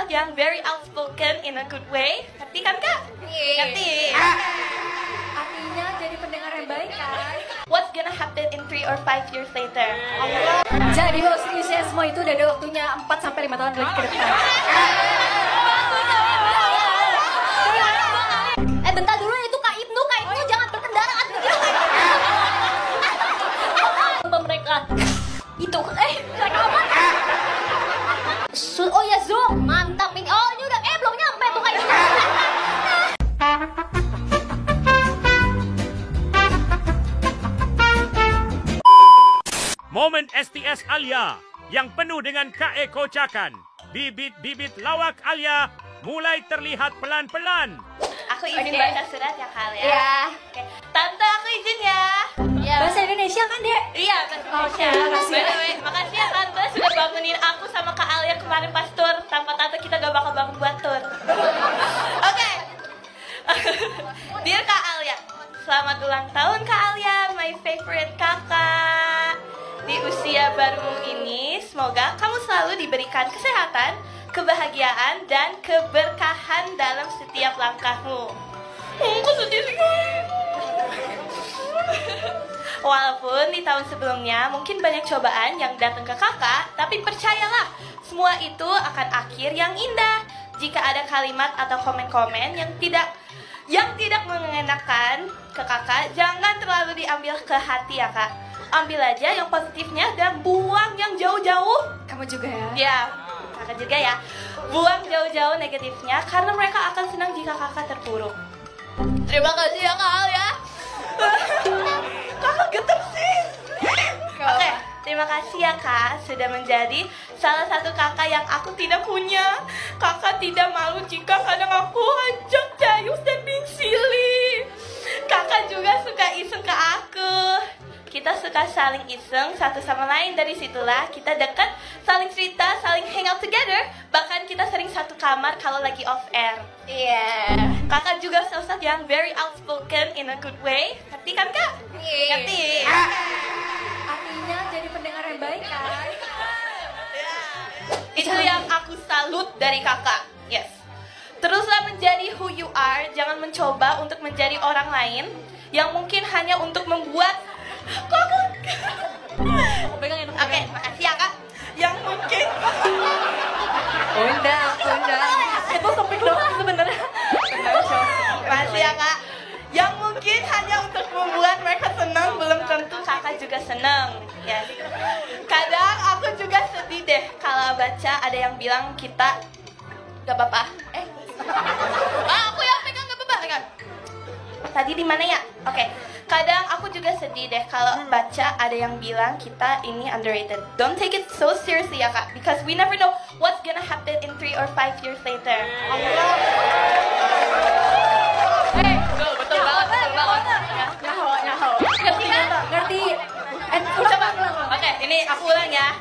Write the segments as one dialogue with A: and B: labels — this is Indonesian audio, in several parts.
A: yang very outspoken in a good way. Ngerti kan Kak? Ngerti.
B: Artinya jadi pendengar yang baik kan?
A: What's gonna happen in 3 or 5 years later?
B: Jadi bos seriusnya semua itu udah ada waktunya 4-5 tahun lagi ke depan. Bentar dulu itu Kak Ibnu jangan berkendaraan begitu. Mereka itu mereka apa? Oh ya Zoom, mantap ini. Oh ini udah belum nyampe tuh Kak Ibnu.
C: Momen STS Alia yang penuh dengan KE kocakan. Bibit-bibit lawak Alia mulai terlihat pelan-pelan.
A: Aku izin baca surat ya Kak ya.
B: Iya.
A: Oke. Tante aku izin ya.
B: Bahasa Indonesia kan Dek?
A: Iya, bahasa Indonesia. By the way, makasih ya Tante sudah bangunin aku sama Kak Alia kemarin pas tour. Tanpa Tante kita gak bakal bangun buat tour. Oke. Dear Kak Alia, selamat ulang tahun Kak Alia, my favorite kakak. Di usia barumu ini, semoga kamu selalu diberikan kesehatan, kebahagiaan, dan keberkahan dalam setiap langkahmu. Kok sedih sih? Walaupun di tahun sebelumnya mungkin banyak cobaan yang datang ke kakak, tapi percayalah, semua itu akan akhir yang indah. Jika ada kalimat atau komen-komen yang tidak mengenakan ke kakak, jangan terlalu diambil ke hati ya kak. Ambil aja yang positifnya dan buang yang jauh-jauh.
B: Kamu juga ya?
A: Ya, kakak juga ya. Buang jauh-jauh negatifnya karena mereka akan senang jika kakak terpuruk. Terima kasih ya Kak Alia. Kakak getar sih. Oke, terima kasih ya Kak sudah menjadi salah satu kakak yang aku tidak punya. Kakak tidak malu jika kadang aku ajak jayus dan being silly. Kakak juga suka iseng ke aku. Kita suka saling iseng satu sama lain, dari situlah kita dekat, saling cerita, saling hang out together. Bahkan kita sering satu kamar kalau lagi off air. Iya. Kakak juga sosok yang very outspoken in a good way. Ngerti kan Kak? Ngerti.
B: Artinya jadi pendengar yang baik kan?
A: Itu yang aku salut dari kakak. Yes. Teruslah menjadi who you are. Jangan mencoba untuk menjadi orang lain yang mungkin hanya untuk membuat Oke, makasih ya kak. Yang mungkin
B: Undang. Itu topik doang sebenarnya.
A: makasih ya kak. Yang mungkin hanya untuk membuat mereka senang, belum tentu kakak juga senang. Yes. Kadang aku juga sedih deh kalau baca ada yang bilang kita gak apa-apa. Aku yang pegang gak apa-apa kan? Tadi di mana ya? Oke. Kadang aku juga sedih deh kalau baca ada yang bilang kita ini underrated. Don't take it so seriously ya kak, because we never know what's gonna happen in 3 or 5 years later. Betul banget.
B: Nyaho. Ngerti.
A: Coba. Oke, ini aku ulang ya.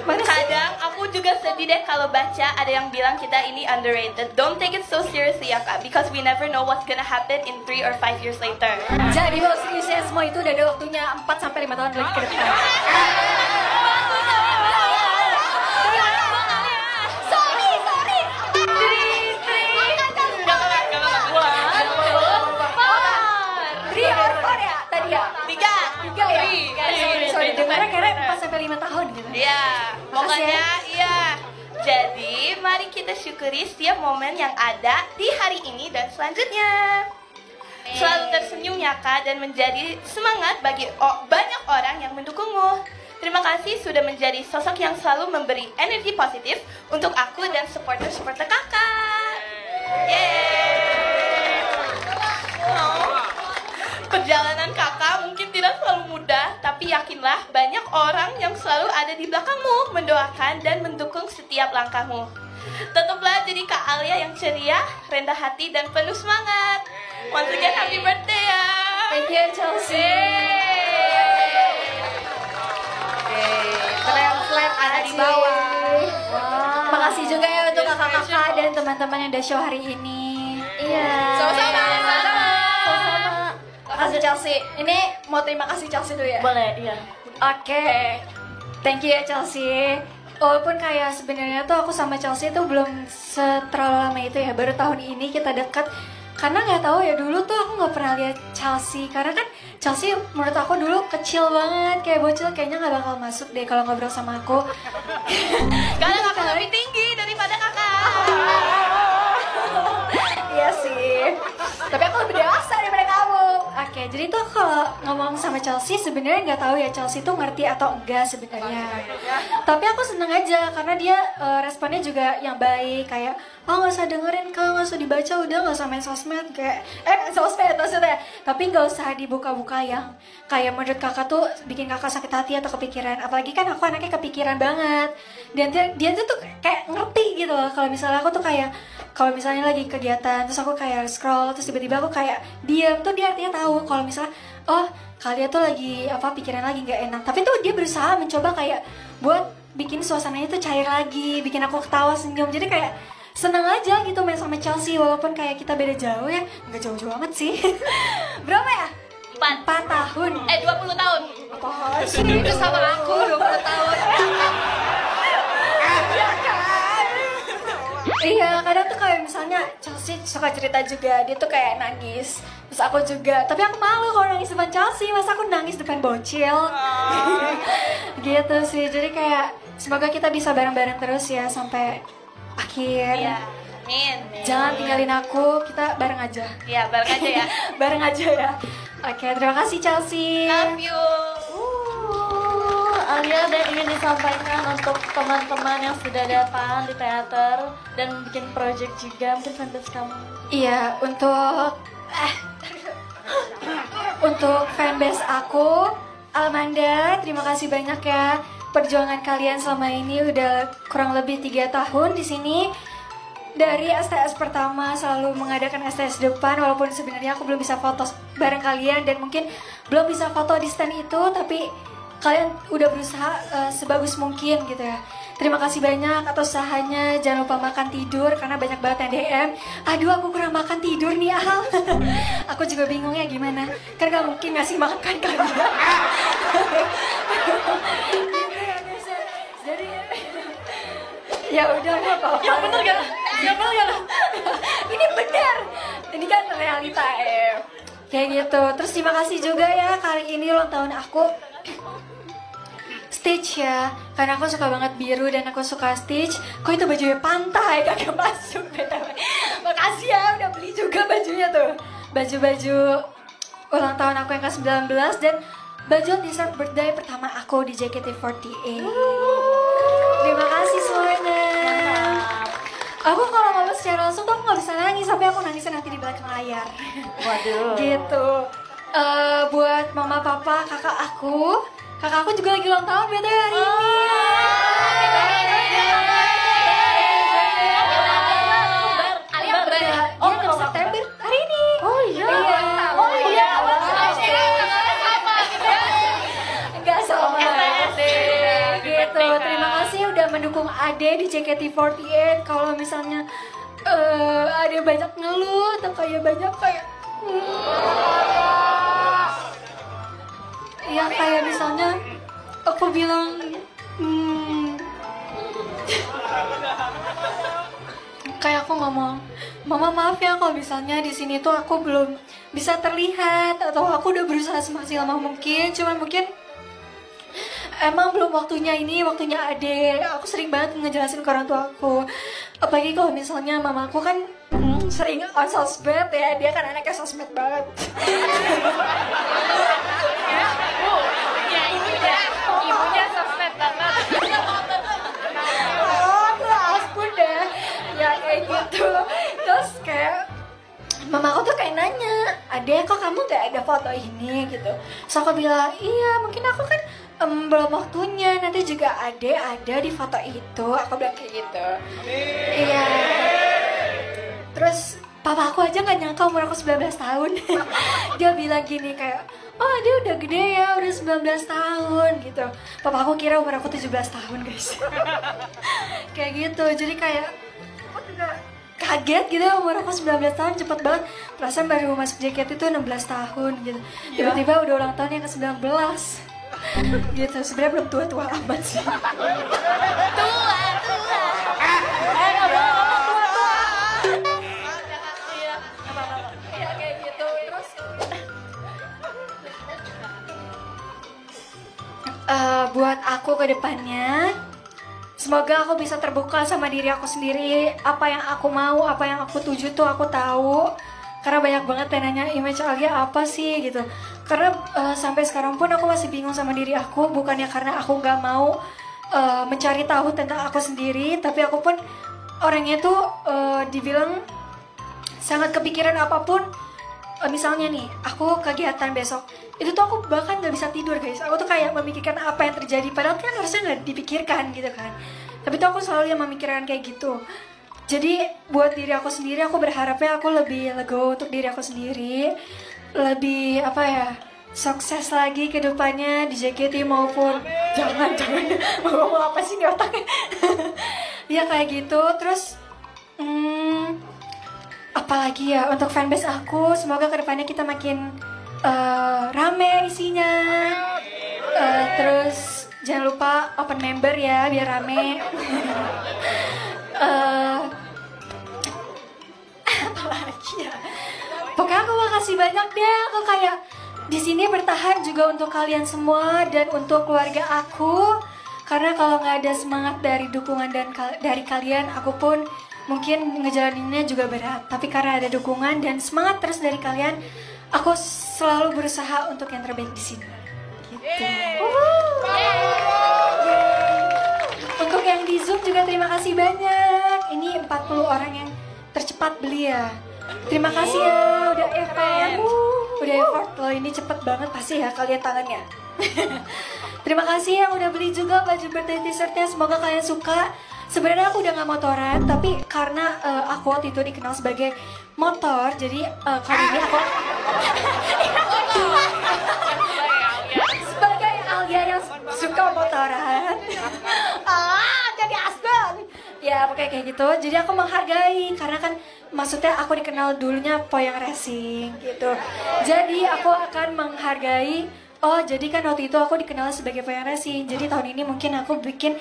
A: Kadang aku juga sedih deh kalau baca ada yang bilang kita ini underrated. Don't take it so seriously ya kak, because we never know what's gonna happen in 3 or 5 years later.
B: Jadi bos seriusnya semua itu udah ada waktunya 4-5 tahun lagi ke depan. Sorry. Tri or 4 ya tadi ya? 3 ya? Sorry, dengarnya kira 4-5 tahun gitu.
A: Iya, pokoknya iya. Jadi, mari kita syukuri setiap momen yang ada di hari ini dan selanjutnya. Selalu tersenyum ya kak, dan menjadi semangat bagi banyak orang yang mendukungmu. Terima kasih sudah menjadi sosok yang selalu memberi energi positif untuk aku dan supporter-supporter kakak. Yeay. Perjalanan kakak mungkin tidak selalu mudah, tapi yakinlah banyak orang yang selalu ada di belakangmu, mendoakan dan mendukung setiap langkahmu. Tetaplah jadi Kak Alia yang ceria, rendah hati, dan penuh semangat. Once again, happy birthday ya.
B: Thank you Chelsea.
A: Flat ada di bawah.
B: Makasih juga ya untuk kakak-kakak dan teman-teman yang udah show hari ini. Iya.
A: Sama-sama.
B: Makasih Chelsea. Ini mau terima kasih Chelsea dulu ya?
A: Boleh, iya.
B: Oke. Thank you ya Chelsea. Walaupun kayak sebenarnya tuh aku sama Chelsea tuh belum terlalu lama itu ya, baru tahun ini kita dekat. Karena nggak tahu ya, dulu tuh aku nggak pernah lihat Chelsea. Karena kan Chelsea menurut aku dulu kecil banget, kayak bocil, kayaknya nggak bakal masuk deh kalau ngobrol sama aku.
A: Karena kakak lebih tinggi daripada kakak.
B: Iya sih. Tapi aku lebih dewasa daripada kamu. Oke, jadi tuh kalau ngomong sama Chelsea sebenarnya nggak tahu ya Chelsea tuh ngerti atau enggak sebenarnya. Tapi aku seneng aja karena dia responnya juga yang baik, kayak oh nggak usah dengerin kak, nggak usah dibaca, udah nggak usah main sosmed, kayak sosmed maksudnya. Tapi nggak usah dibuka-buka yang kayak menurut kakak tuh bikin kakak sakit hati atau kepikiran. Apalagi kan aku anaknya kepikiran banget. Dan dia tuh kayak ngerti gitu loh. Kalau misalnya aku tuh kayak kalau misalnya lagi kegiatan terus aku kayak scroll terus tiba-tiba aku kayak diam, tuh dia artinya tahu kalau misalnya oh kalian tuh lagi pikiran lagi nggak enak. Tapi tuh dia berusaha mencoba kayak buat bikin suasananya tuh cair lagi, bikin aku ketawa senyum. Jadi kayak seneng aja gitu main sama Chelsea walaupun kayak kita beda jauh ya, nggak jauh-jauh amat sih. Berapa ya? 4 tahun.
A: 20 tahun.
B: Apa sih itu sama aku 20 tahun. Iya kan? Iya, kadang tuh kayak misalnya Chelsea suka cerita juga, dia tuh kayak nangis. Terus aku juga, tapi aku malu kalau nangis depan Chelsea, masa aku nangis depan bocil. Gitu sih, jadi kayak semoga kita bisa bareng-bareng terus ya sampai akhir.
A: Iya. Amin.
B: Jangan tinggalin aku, kita bareng aja.
A: Iya, bareng aja ya.
B: Bareng aja ya. Oke, terima kasih Chelsea.
A: Love you.
D: Alia ada yang ingin disampaikan untuk teman-teman yang sudah datang di teater dan bikin project juga, mungkin fanbase kamu.
B: Iya, untuk fanbase aku, Almanda, terima kasih banyak ya. Perjuangan kalian selama ini udah kurang lebih 3 tahun di sini. Dari STS pertama selalu mengadakan STS depan, walaupun sebenarnya aku belum bisa foto bareng kalian dan mungkin belum bisa foto di stand itu, tapi kalian udah berusaha sebagus mungkin gitu ya. Terima kasih banyak atas usahanya. Jangan lupa makan tidur karena banyak banget yang DM. Aduh aku kurang makan tidur nih Al. Aku juga bingung ya gimana, kan gak mungkin ngasih makan kan. Jadi ya udah nggak apa-apa.
A: Ya bener gak? Ya bener gak?
B: Ini benar. Ini kan realita kayak gitu. Terus terima kasih juga ya, kali ini ulang tahun aku Stitch ya, karena aku suka banget biru dan aku suka Stitch. Kok itu bajunya pantai, kagak masuk BTW. Makasih ya udah beli juga bajunya tuh. Baju-baju ulang tahun aku yang ke-19 dan baju dessert birthday pertama aku di JKT48. Terima kasih semuanya. Aku kalau ngomong secara langsung tuh aku gak bisa nangis, tapi aku nangisnya nanti di belakang layar.
D: Waduh.
B: Gitu. Buat mama, papa, kakak aku juga lagi ulang tahun BTW hari ini.
A: Alia berarti.
B: Oh, 6 September hari ini.
D: Oh iya.
B: Oh iya. Enggak sama. Gitu. Terima kasih udah mendukung Ade di JKT48. Kalau misalnya Ade banyak ngeluh atau banyak ya kayak misalnya aku bilang kayak aku ngomong, mama maaf ya kalau misalnya di sini tuh aku belum bisa terlihat atau aku udah berusaha semaksimal mungkin, cuman mungkin emang belum waktunya Ade. Aku sering banget ngejelasin ke orang tua aku, apalagi kalau misalnya mamaku kan sering on sosmed ya, dia kan anaknya sosmed banget.
A: Ibunya sosmed banget.
B: Oh, ampun deh. Ya kayak gitu. Terus kayak mama aku tuh kayak nanya, Ade kok kamu gak ada foto ini gitu. So aku bilang, iya mungkin aku kan belum waktunya, nanti juga Ade ada di foto itu. Aku bilang kayak gitu. Iya. Terus papa aku aja gak nyangka umur aku 19 tahun. Dia bilang gini kayak, oh dia udah gede ya, udah 19 tahun gitu. Papa aku kira umur aku 17 tahun guys. Kayak gitu, jadi kayak aku juga kaget gitu, umur aku 19 tahun cepet banget. Perasaan baru masuk JKT itu 16 tahun gitu. Tiba-tiba udah ulang tahun yang ke-19. Gitu, sebenarnya belum tua-tua amat sih.
A: Tua. Iya, nggak apa-apa.
B: Ya kayak gitu, terus buat aku ke depannya, semoga aku bisa terbuka sama diri aku sendiri. Apa yang aku mau, apa yang aku tuju tuh aku tahu. Karena banyak banget yang nanya image Alia apa sih gitu. Karena sampai sekarang pun aku masih bingung sama diri aku. Bukannya karena aku gak mau mencari tahu tentang aku sendiri, tapi aku pun orangnya tuh dibilang sangat kepikiran apapun. Misalnya nih, aku kegiatan besok, itu tuh aku bahkan gak bisa tidur guys. Aku tuh kayak memikirkan apa yang terjadi, padahal kan harusnya gak dipikirkan gitu kan. Tapi tuh aku selalu yang memikirkan kayak gitu. Jadi buat diri aku sendiri, aku berharapnya aku lebih legowo untuk diri aku sendiri. Lebih apa ya, sukses lagi ke depannya di JKT maupun jangan mau ngomong apa sih di otaknya. Ya kayak gitu. Terus apalagi ya untuk fanbase aku, semoga kedepannya kita makin rame isinya. Terus jangan lupa open member ya biar rame. Apalagi ya, pokoknya aku makasih banyak deh. Aku kayak di sini bertahan juga untuk kalian semua dan untuk keluarga aku. Karena kalau nggak ada semangat dari dukungan dan dari kalian, aku pun mungkin ngejalaninnya juga berat. Tapi karena ada dukungan dan semangat terus dari kalian, aku selalu berusaha untuk yang terbaik di sini. Gitu. Untuk yang di Zoom juga terima kasih banyak. Ini 40 orang yang tercepat beli ya. Terima kasih ya, udah effort. Udah effort loh, ini cepet banget pasti ya kalian tangannya. Terima kasih yang udah beli juga baju birthday t-shirtnya, semoga kalian suka. Sebenarnya aku udah gak motoran, tapi karena aku waktu itu dikenal sebagai motor, jadi kali ini aku sebagai Alia yang suka motoran. Jadi asbel. Ya pokoknya kayak gitu. Jadi aku menghargai karena kan maksudnya aku dikenal dulunya Poyang Racing gitu. Jadi aku akan menghargai. Oh jadi kan waktu itu aku dikenal sebagai Poyang Racing. Jadi tahun ini mungkin aku bikin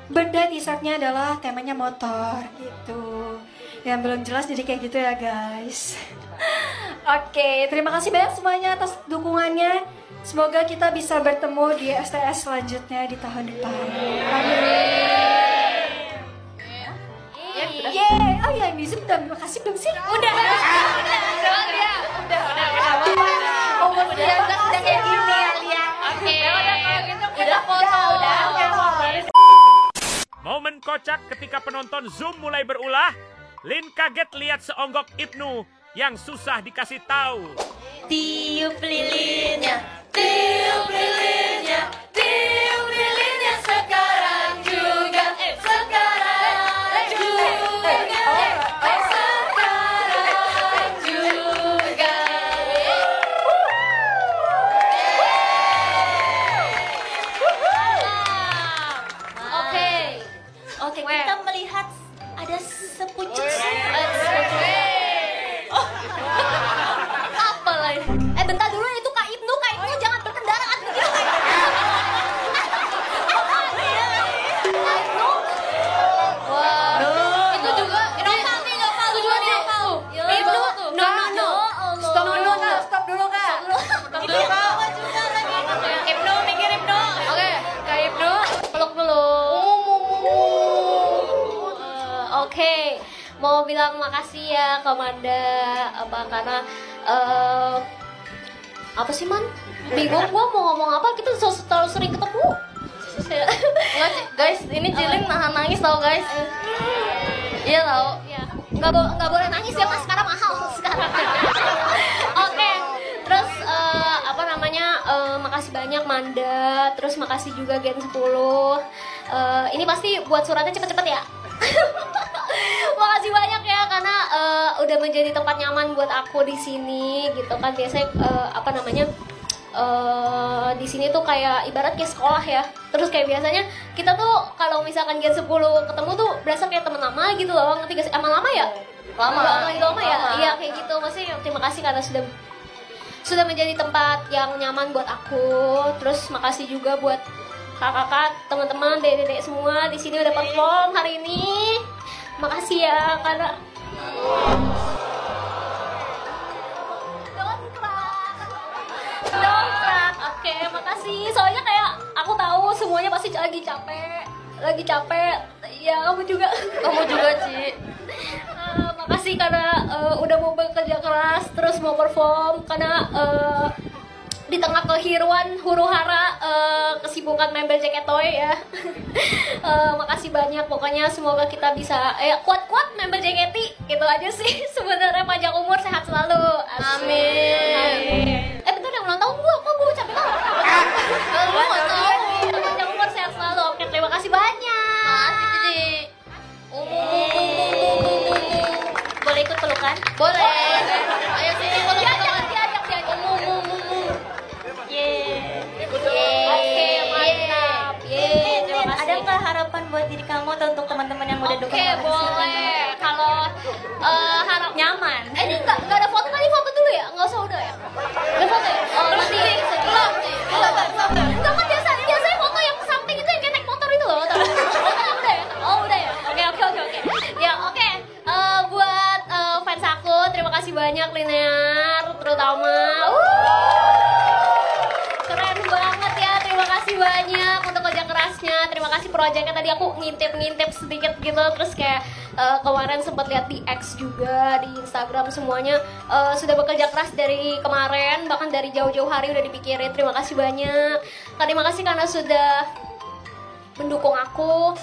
B: beda t-shirtnya adalah temanya motor gitu. Yang belum jelas jadi kayak gitu ya guys. Oke, terima kasih banyak semuanya atas dukungannya. Semoga kita bisa bertemu di STS selanjutnya di tahun depan. Amin. Yeay, oh ya ini sudah terima kasih belum sih? Udah. Umur 19 udah kayak gini Alia.
A: Oke. Udah kalau gitu kita foto. Udah.
C: Momen kocak ketika penonton Zoom mulai berulah, Lin kaget lihat seonggok Ibnu yang susah dikasih tahu.
A: Tiup lilinnya, tiup lilinnya, tiup lilinnya sekarang juga, sekarang juga, sekarang juga. Oke, kita melihat ada sepucuk apa lagi?
B: Bentar dulu itu Kak Ibnu jangan berkendaraan begitu Kak Ibnu.
A: Wah, itu juga Nova itu juga Nova. Ibnu,
B: Stop dulu Kak.
A: Ini Nova juga lagi. Ibnu, mikir Ibnu. Oke, Kak Ibnu, peluk dulu. Oke, mau bilang makasih ya ke Manda, karena apa sih Man? Bingung gua mau ngomong apa, kita terlalu sering ketemu. Enggak guys, ini Jilin nahan nangis tau guys. Iya tau. Iya. Nggak boleh nangis ya mas, sekarang mahal sekarang. Oke, terus makasih banyak Manda, terus makasih juga Gen 10. Ini pasti buat suratnya cepet-cepet ya. Makasih banyak ya karena udah menjadi tempat nyaman buat aku di sini gitu kan. Biasanya di sini tuh kayak ibarat kayak sekolah ya. Terus kayak biasanya kita tuh kalau misalkan Gen 10 ketemu tuh berasa kayak temen lama gitu loh. Ngerti gak sih? Emang lama ya? Lama ya? Iya kayak gitu. Masih terima kasih karena sudah
E: sudah menjadi tempat yang nyaman buat aku. Terus makasih juga buat kakak-kakak, teman-teman, dedek-dedek semua di sini udah perform hari ini. Makasih ya karena dongkrak. Oke, makasih. Soalnya kayak aku tahu semuanya pasti lagi capek. Ya, kamu juga.
D: Kamu juga, Ci.
E: Makasih karena udah mau bekerja keras terus mau perform karena di tengah kehiruan huru-hara kesibukan member Jacket Toy ya. Makasih banyak, pokoknya semoga kita bisa kuat-kuat member JKT, gitu aja sih. Sebenarnya panjang umur, sehat selalu.
D: Amin.
E: Bentar, yang ulang tahun gua, kok gua ucapin apa?
D: Lu nggak tahu.
E: Panjang umur, sehat selalu. Oke, terima kasih banyak.
D: Makasih, Cici.
E: Boleh ikut pelukan?
D: Boleh. Ayo sini kalau
E: Diajak. Oke, mantap. Terima kasih.
A: Ada nggak harapan buat diri kamu atau untuk teman-teman yang udah dukung?
E: Oke, boleh. Kalau harap nyaman. Ini nggak ada foto kali, foto dulu ya? Nggak usah udah ya? Ada foto ya? Oh, nanti belum. Nggak kan biasanya foto yang samping itu yang kayak naik motor itu loh. Tahu? Udah ya? Oke. Ya, oke. Buat fans aku, terima kasih banyak Linear, terutama. Keren banget ya, terima kasih banyak untuk kerja kerasnya. Terima kasih proyeknya, tadi aku ngintip sedikit gitu. Terus kayak kemarin sempat lihat di X juga, di Instagram semuanya sudah bekerja keras dari kemarin, bahkan dari jauh-jauh hari udah dipikirin. Terima kasih banyak. Terima kasih karena sudah mendukung aku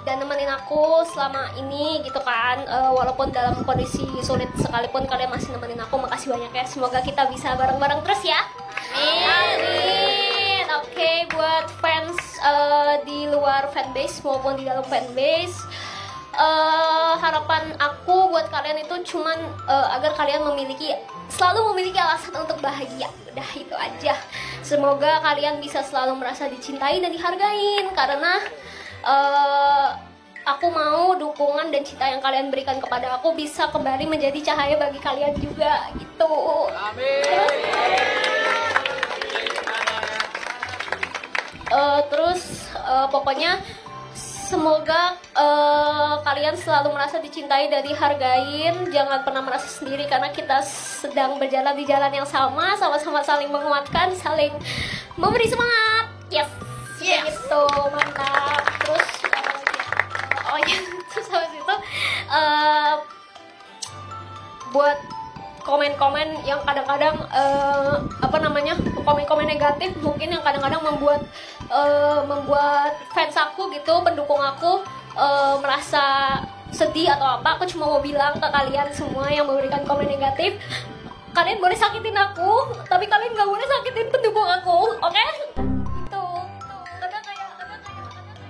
E: dan nemenin aku selama ini gitu kan, walaupun dalam kondisi sulit sekalipun kalian masih nemenin aku. Makasih banyak ya, semoga kita bisa bareng-bareng terus ya. Amin. Oke, buat fans di luar fanbase maupun di dalam fanbase, harapan aku buat kalian itu cuman agar kalian selalu memiliki alasan untuk bahagia. Udah itu aja. Semoga kalian bisa selalu merasa dicintai dan dihargain, karena aku mau dukungan dan cinta yang kalian berikan kepada aku bisa kembali menjadi cahaya bagi kalian juga gitu. Terus pokoknya semoga kalian selalu merasa dicintai dan dihargain. Jangan pernah merasa sendiri karena kita sedang berjalan di jalan yang sama-sama saling menguatkan, saling memberi semangat. Yes. Gitu, mantap. Terus apa lagi ya? Terus habis itu buat komen-komen yang kadang-kadang komen-komen negatif mungkin yang kadang-kadang membuat fans aku gitu, pendukung aku merasa sedih atau apa. Aku cuma mau bilang ke kalian semua yang memberikan komen negatif, kalian boleh sakitin aku, tapi kalian nggak boleh sakitin pendukung aku, oke? Gitu. Karena kayak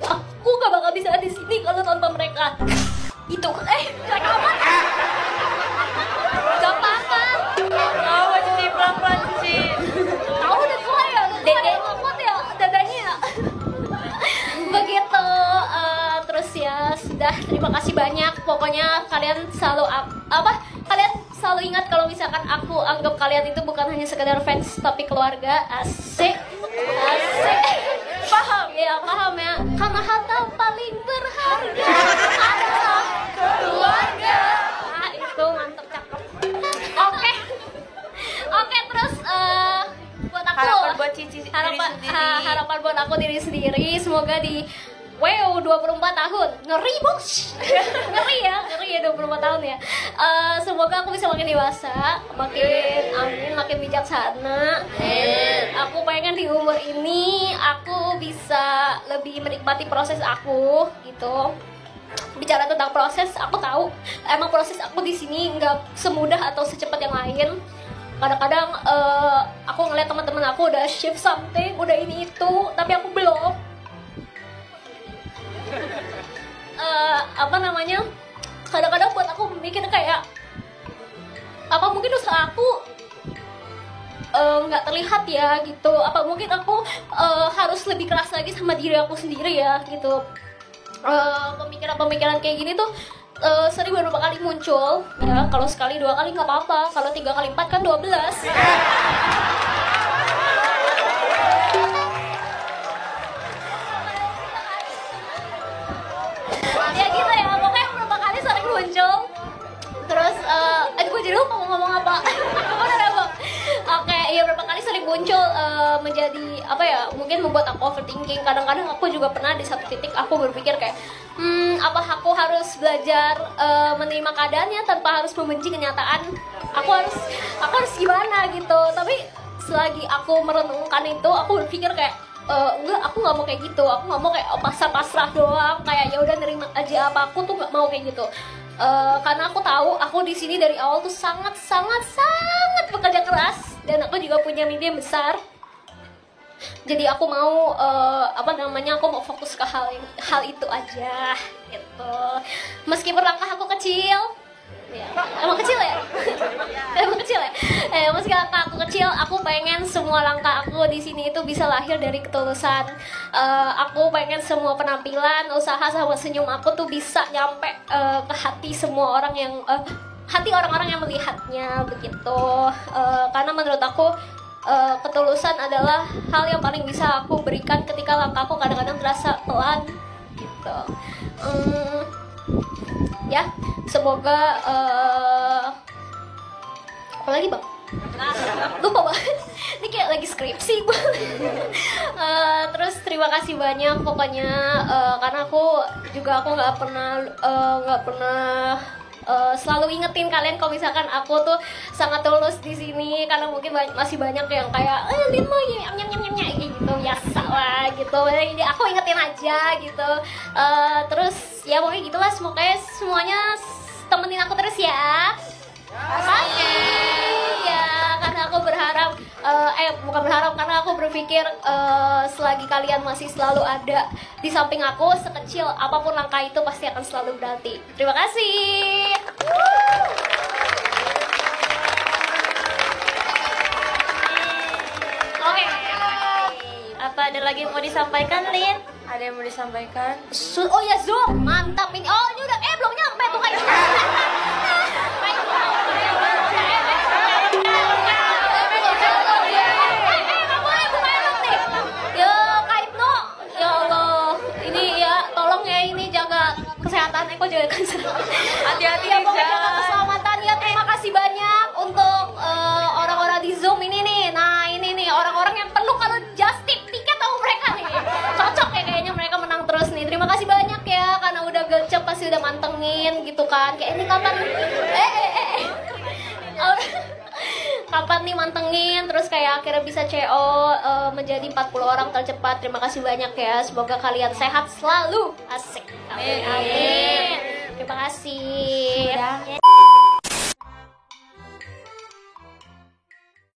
E: aku nggak bakal bisa di sini kalau tanpa mereka. Itu jelek amat. Gak apa-apa.
A: Oh, Cici, pelan-pelan, Cici.
E: Kamu udah tua ya? Dedek ngomot ya? Dadanya ya? Begitu. Terus ya sudah, terima kasih banyak. Pokoknya kalian selalu kalian selalu ingat kalau misalkan aku anggap kalian itu bukan hanya sekedar fans tapi keluarga. Asik. Paham ya? Karena harta paling berharga adalah keluarga. Itu mantep, cakep. Oke, terus buat aku
A: Harapan buat Cici
E: harapan buat aku diri sendiri, semoga di 24 tahun. Ngeri, Bos. Ngeri ya 24 tahun ya. Semoga aku bisa makin dewasa, makin bijaksana. Aku pengen di umur ini aku bisa lebih menikmati proses aku gitu. Bicara tentang proses, aku tahu emang proses aku di sini nggak semudah atau secepat yang lain. Kadang-kadang aku ngeliat teman-teman aku udah shift something, udah ini itu, tapi aku belum. Kadang-kadang buat aku mikir kayak apa mungkin usaha aku nggak terlihat ya gitu. Apa mungkin aku harus lebih keras lagi sama diri aku sendiri ya gitu. Pemikiran-pemikiran kayak gini tuh sering beberapa kali muncul ya. Kalau sekali 2 kali nggak apa-apa, kalau 3 kali 4 kan 12. Ya gitu ya, pokoknya beberapa kali sering muncul. Terus gue jadi lupa mau ngomong apa. Oke, ya berapa kali sering muncul menjadi apa ya, mungkin membuat aku overthinking. Kadang-kadang aku juga pernah di satu titik aku berpikir kayak apa aku harus belajar menerima keadaannya tanpa harus membenci kenyataan. Aku harus gimana gitu. Tapi selagi aku merenungkan itu, aku berpikir kayak enggak, aku nggak mau kayak gitu. Aku nggak mau kayak pasrah doang, kayak ya udah nerima aja apa. Aku tuh nggak mau kayak gitu. Karena aku tahu aku di sini dari awal tuh sangat bekerja keras, dan aku juga punya mimpi yang besar. Jadi aku mau aku mau fokus ke hal itu aja gitu. Meskipun langkah aku kecil, ya, emang kecil ya? Emang kecil ya? Meski langkah aku kecil, aku pengen semua langkah aku di sini itu bisa lahir dari ketulusan. Aku pengen semua penampilan, usaha sama senyum aku tuh bisa nyampe ke hati semua orang yang hati orang-orang yang melihatnya begitu. Karena menurut aku ketulusan adalah hal yang paling bisa aku berikan ketika langkahku kadang-kadang terasa pelan gitu. Ya, semoga apa lagi bang? Lupa banget. Ini kayak lagi skripsi gue. Terus terima kasih banyak pokoknya karena aku nggak pernah selalu ingetin kalian kalau misalkan aku tuh sangat tulus di sini, karena mungkin masih banyak yang kayak Lin mau nyam gitu, biasa lah gitu. Jadi aku ingetin aja gitu. Terus ya pokoknya gitulah, semuanya temenin aku terus ya. Oke. Ya, karena aku berharap bukan berharap, karena aku berpikir selagi kalian masih selalu ada di samping aku, sekecil apapun langkah itu pasti akan selalu berarti. Terima kasih. Oke.
D: Apa ada lagi yang mau disampaikan, Lin?
A: Ada yang mau disampaikan?
E: Oh ya Zoom, mantap ini. Oh ini udah belum nyampe tuh kayak. Kesehatan, Eko jaga kesehatan.
A: Hati-hati
E: ya, pokoknya
A: Riza.
E: jaga keselamatan ya. Terima kasih banyak untuk orang-orang di Zoom ini nih. Nah ini nih orang-orang yang perlu kalau just tip tiket tahu mereka nih. Cocok ya kayaknya mereka menang terus nih. Terima kasih banyak ya karena udah gercep, pasti udah mantengin gitu kan. Kayak ini kapan? Kapan nih mantengin, terus kayak akhirnya bisa CO menjadi 40 orang tercepat. Terima kasih banyak ya, semoga kalian sehat selalu. Asik. Amin. Terima kasih.